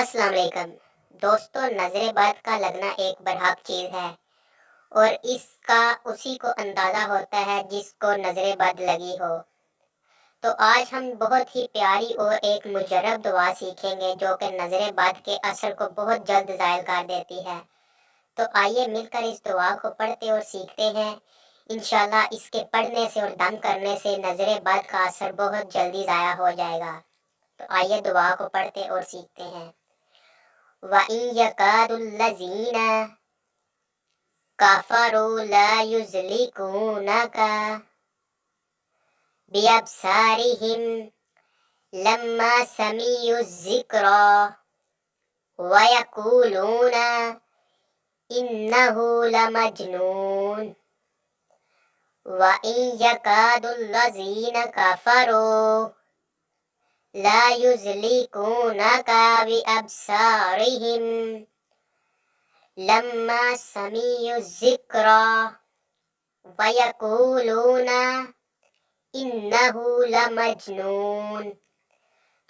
السلام علیکم دوستو، نظر بد کا لگنا ایک برحق چیز ہے اور اس کا اسی کو اندازہ ہوتا ہے جس کو نظر بد لگی ہو۔ تو آج ہم بہت ہی پیاری اور ایک مجرب دعا سیکھیں گے جو کہ نظر بد کے اثر کو بہت جلد زائل کر دیتی ہے۔ تو آئیے مل کر اس دعا کو پڑھتے اور سیکھتے ہیں۔ انشاءاللہ اس کے پڑھنے سے اور دم کرنے سے نظر بد کا اثر بہت جلدی ضائع ہو جائے گا۔ تو آئیے دعا کو پڑھتے اور سیکھتے ہیں۔ وَإِن يَكَادُ الَّذِينَ كَفَرُوا لَيُزْلِقُونَكَ بِأَبْصَارِهِمْ لَمَّا سَمِعُوا الذِّكْرَ وَيَقُولُونَ إِنَّهُ لَمَجْنُونٌ وَإِن يَكَادُ الَّذِينَ كَفَرُوا لا يزلقونك بأبصارهم لما سمعوا الذكر ويقولون إنه لمجنون۔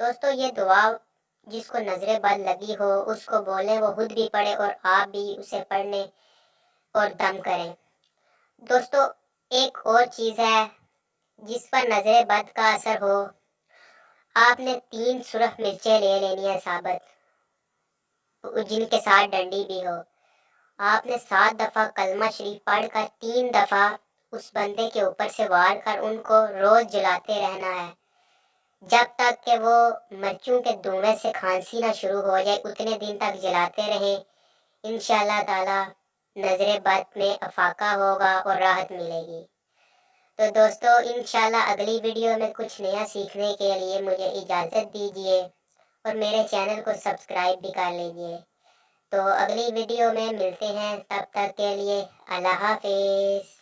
دوستو، یہ دعا جس کو نظر بد لگی ہو اس کو بولیں، وہ خود بھی پڑھے اور آپ بھی اسے پڑھنے اور دم کریں۔ دوستو، ایک اور چیز ہے جس پر نظر بد کا اثر ہو، آپ نے 3 سرخ مرچیں لے لینی ہے ثابت، جن کے ساتھ ڈنڈی بھی ہو۔ آپ نے 7 دفعہ کلمہ شریف پڑھ کر 3 دفعہ اس بندے کے اوپر سے وار کر ان کو روز جلاتے رہنا ہے جب تک کہ وہ مرچوں کے دھوئیں سے کھانسی نہ شروع ہو جائے، اتنے دن تک جلاتے رہیں۔ انشاءاللہ تعالی نظر بد میں افاقہ ہوگا اور راحت ملے گی۔ تو دوستو، انشاءاللہ اگلی ویڈیو میں کچھ نیا سیکھنے کے لیے مجھے اجازت دیجیے اور میرے چینل کو سبسکرائب بھی کر لیجیے۔ تو اگلی ویڈیو میں ملتے ہیں، تب تک کے لیے اللہ حافظ۔